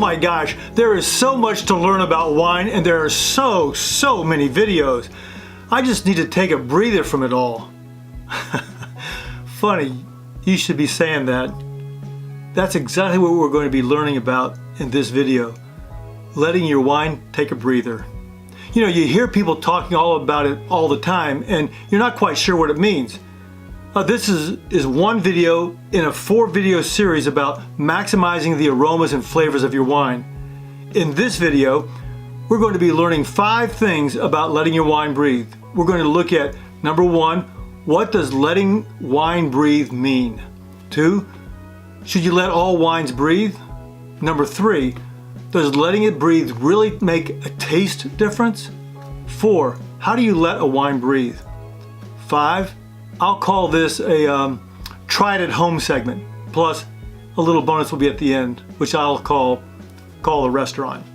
my gosh, there is so much to learn about wine, and there are so many videos. I just need to take a breather from it all. Funny, you should be saying that. That's exactly what we're going to be learning about in this video. Letting your wine take a breather. You know, you hear people talking all about it all the time, and you're not quite sure what it means. This is one video in a 4-video series about maximizing the aromas and flavors of your wine. In this video, we're going to be learning 5 things about letting your wine breathe. We're going to look at, number 1, what does letting wine breathe mean? 2, should you let all wines breathe? Number 3, does letting it breathe really make a taste difference? 4, how do you let a wine breathe? 5, I'll call this a try it at home segment, plus a little bonus will be at the end, which I'll call a restaurant.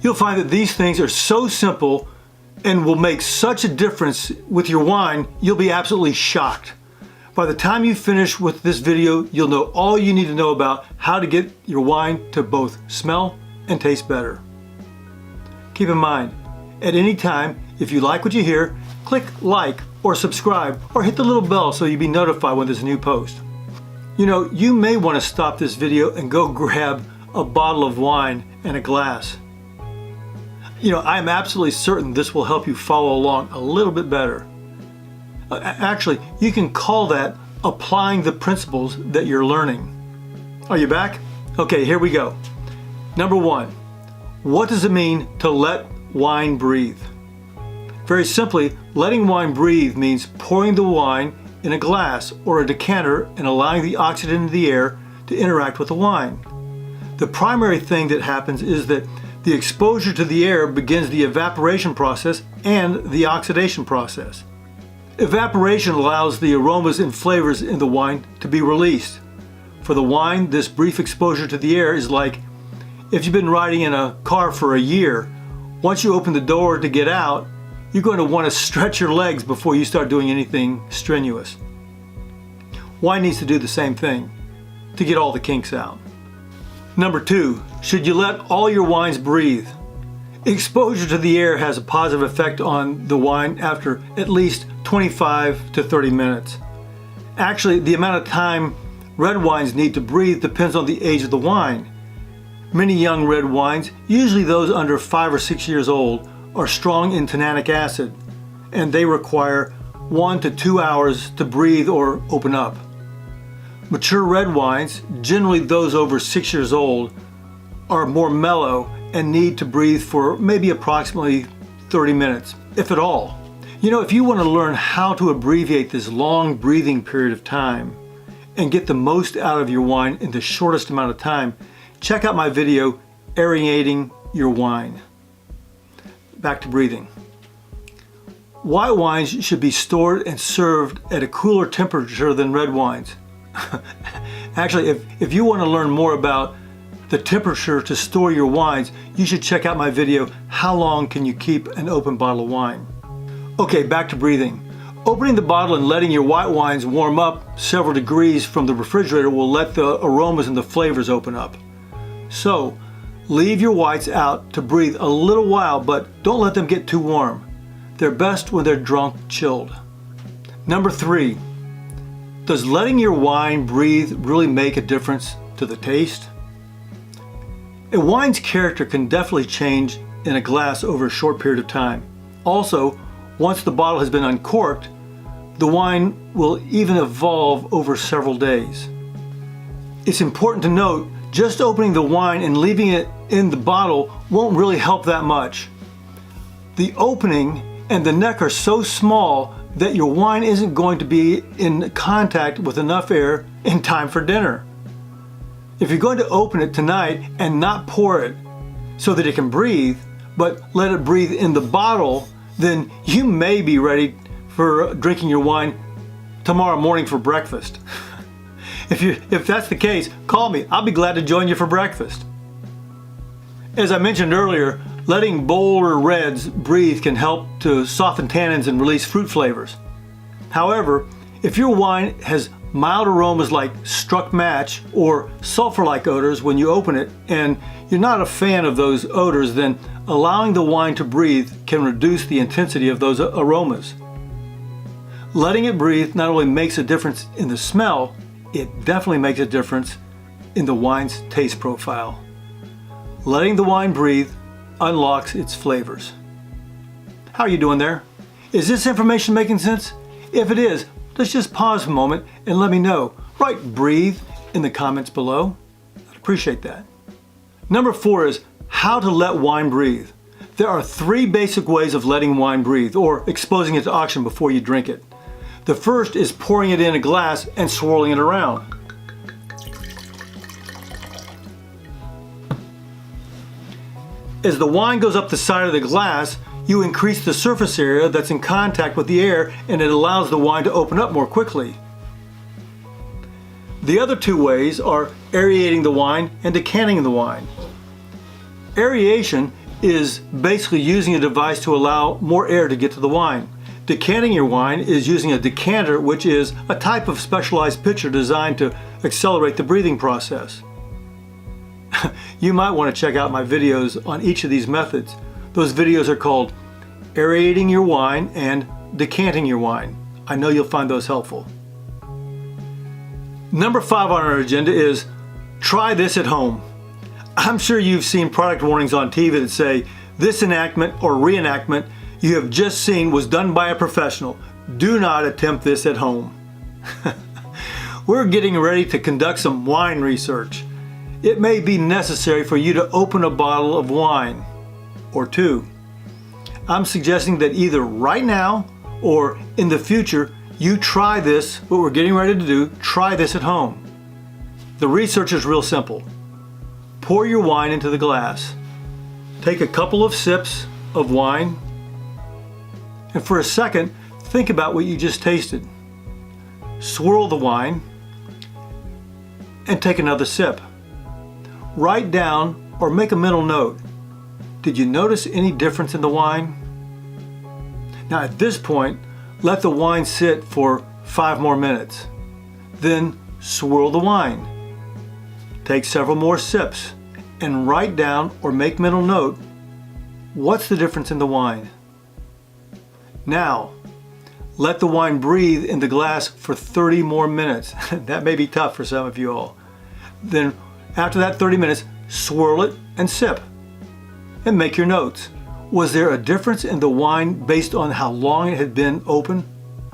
You'll find that these things are so simple and will make such a difference with your wine, you'll be absolutely shocked. By the time you finish with this video, you'll know all you need to know about how to get your wine to both smell and taste better. Keep in mind, at any time, if you like what you hear, click like or subscribe or hit the little bell so you'll be notified when there's a new post. You know, you may want to stop this video and go grab a bottle of wine and a glass. You know, I'm absolutely certain this will help you follow along a little bit better. Actually, you can call that applying the principles that you're learning. Are you back? Okay, here we go. Number 1, what does it mean to let wine breathe? Very simply, letting wine breathe means pouring the wine in a glass or a decanter and allowing the oxygen in the air to interact with the wine. The primary thing that happens is that the exposure to the air begins the evaporation process and the oxidation process. Evaporation allows the aromas and flavors in the wine to be released. For the wine, this brief exposure to the air is like if you've been riding in a car for a year. Once you open the door to get out, you're going to want to stretch your legs before you start doing anything strenuous. Wine needs to do the same thing to get all the kinks out. Number 2, should you let all your wines breathe? Exposure to the air has a positive effect on the wine after at least 25 to 30 minutes. Actually, the amount of time red wines need to breathe depends on the age of the wine. Many young red wines, usually those under 5 or 6 years old, are strong in tannic acid, and they require 1 to 2 hours to breathe or open up. Mature red wines, generally those over 6 years old, are more mellow and need to breathe for maybe approximately 30 minutes, if at all. You know, if you want to learn how to abbreviate this long breathing period of time and get the most out of your wine in the shortest amount of time, check out my video, Aerating Your Wine. Back to breathing. White wines should be stored and served at a cooler temperature than red wines. Actually, if you want to learn more about the temperature to store your wines, you should check out my video, How Long Can You Keep an Open Bottle of Wine? Okay, back to breathing. Opening the bottle and letting your white wines warm up several degrees from the refrigerator will let the aromas and the flavors open up. So, leave your whites out to breathe a little while, but don't let them get too warm. They're best when they're drunk chilled. Number 3, does letting your wine breathe really make a difference to the taste? A wine's character can definitely change in a glass over a short period of time. Also, once the bottle has been uncorked, the wine will even evolve over several days. It's important to note, just opening the wine and leaving it in the bottle won't really help that much. The opening and the neck are so small that your wine isn't going to be in contact with enough air in time for dinner. If you're going to open it tonight and not pour it so that it can breathe, but let it breathe in the bottle, then you may be ready for drinking your wine tomorrow morning for breakfast. If that's the case, call me. I'll be glad to join you for breakfast. As I mentioned earlier, letting bolder reds breathe can help to soften tannins and release fruit flavors. However, if your wine has mild aromas like struck match or sulfur-like odors when you open it, and you're not a fan of those odors, then allowing the wine to breathe can reduce the intensity of those aromas. Letting it breathe not only makes a difference in the smell, it definitely makes a difference in the wine's taste profile. Letting the wine breathe unlocks its flavors. How are you doing there? Is this information making sense? If it is, let's just pause a moment and let me know. Write breathe in the comments below. I'd appreciate that. Number 4 is how to let wine breathe. There are 3 basic ways of letting wine breathe or exposing it to oxygen before you drink it. The first is pouring it in a glass and swirling it around. As the wine goes up the side of the glass, you increase the surface area that's in contact with the air, and it allows the wine to open up more quickly. The other 2 ways are aerating the wine and decanting the wine. Aeration is basically using a device to allow more air to get to the wine. Decanting your wine is using a decanter, which is a type of specialized pitcher designed to accelerate the breathing process. You might want to check out my videos on each of these methods. Those videos are called Aerating Your Wine and Decanting Your Wine. I know you'll find those helpful. Number 5 on our agenda is try this at home. I'm sure you've seen product warnings on TV that say, this enactment or reenactment you have just seen was done by a professional. Do not attempt this at home. We're getting ready to conduct some wine research. It may be necessary for you to open a bottle of wine or 2. I'm suggesting that either right now or in the future, you try this, what we're getting ready to do, try this at home. The research is real simple. Pour your wine into the glass. Take a couple of sips of wine, and for a second, think about what you just tasted. Swirl the wine and take another sip. Write down or make a mental note. Did you notice any difference in the wine? Now at this point, let the wine sit for 5 more minutes. Then swirl the wine. Take several more sips and write down or make mental note, what's the difference in the wine? Now, let the wine breathe in the glass for 30 more minutes. That may be tough for some of you all. Then after that 30 minutes, swirl it and sip. And make your notes. Was there a difference in the wine based on how long it had been open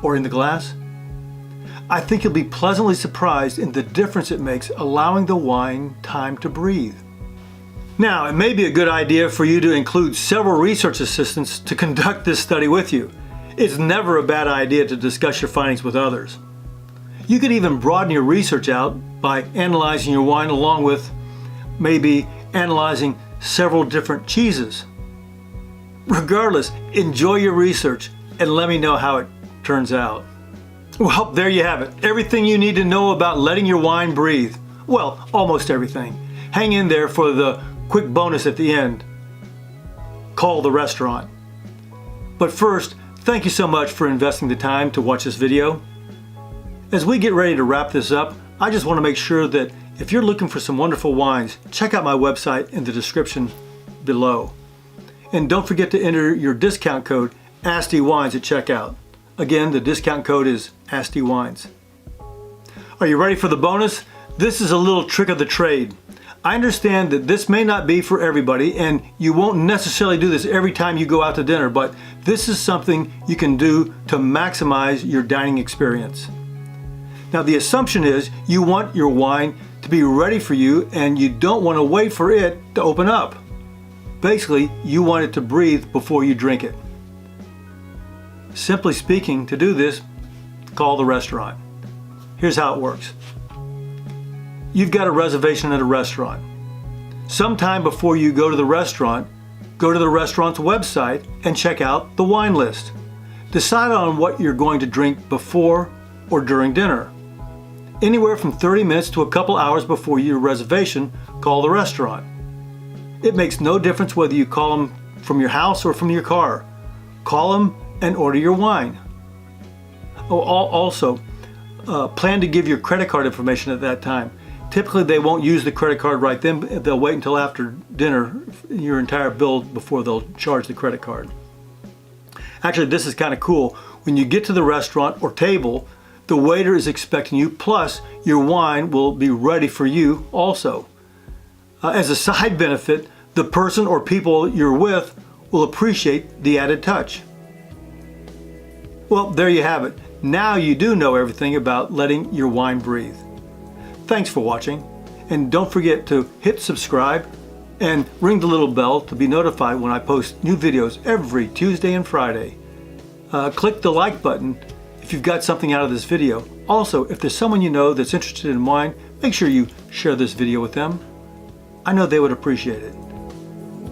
or in the glass? I think you'll be pleasantly surprised in the difference it makes allowing the wine time to breathe. Now, it may be a good idea for you to include several research assistants to conduct this study with you. It's never a bad idea to discuss your findings with others. You could even broaden your research out by analyzing your wine along with maybe analyzing several different cheeses. Regardless, enjoy your research and let me know how it turns out. Well, there you have it. Everything you need to know about letting your wine breathe. Well, almost everything. Hang in there for the quick bonus at the end. Call the restaurant. But first, thank you so much for investing the time to watch this video. As we get ready to wrap this up, I just want to make sure that if you're looking for some wonderful wines, check out my website in the description below. And don't forget to enter your discount code ASTIWines at checkout. Again, the discount code is ASTIWines. Are you ready for the bonus? This is a little trick of the trade. I understand that this may not be for everybody and you won't necessarily do this every time you go out to dinner, but this is something you can do to maximize your dining experience. Now the assumption is you want your wine to be ready for you and you don't want to wait for it to open up. Basically, you want it to breathe before you drink it. Simply speaking, to do this, call the restaurant. Here's how it works. You've got a reservation at a restaurant. Sometime before you go to the restaurant's website and check out the wine list. Decide on what you're going to drink before or during dinner. Anywhere from 30 minutes to a couple hours before your reservation, call the restaurant. It makes no difference whether you call them from your house or from your car. Call them and order your wine. Oh, also, plan to give your credit card information at that time. Typically they won't use the credit card right then. They'll wait until after dinner, your entire bill, before they'll charge the credit card. Actually, this is kind of cool. When you get to the restaurant or table, the waiter is expecting you, plus your wine will be ready for you also. As a side benefit, the person or people you're with will appreciate the added touch. Well, there you have it. Now you do know everything about letting your wine breathe. Thanks for watching, and don't forget to hit subscribe and ring the little bell to be notified when I post new videos every Tuesday and Friday. Click the like button if you've got something out of this video. Also, if there's someone you know that's interested in wine, make sure you share this video with them. I know they would appreciate it.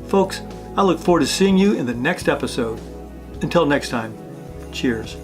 Folks, I look forward to seeing you in the next episode. Until next time, cheers.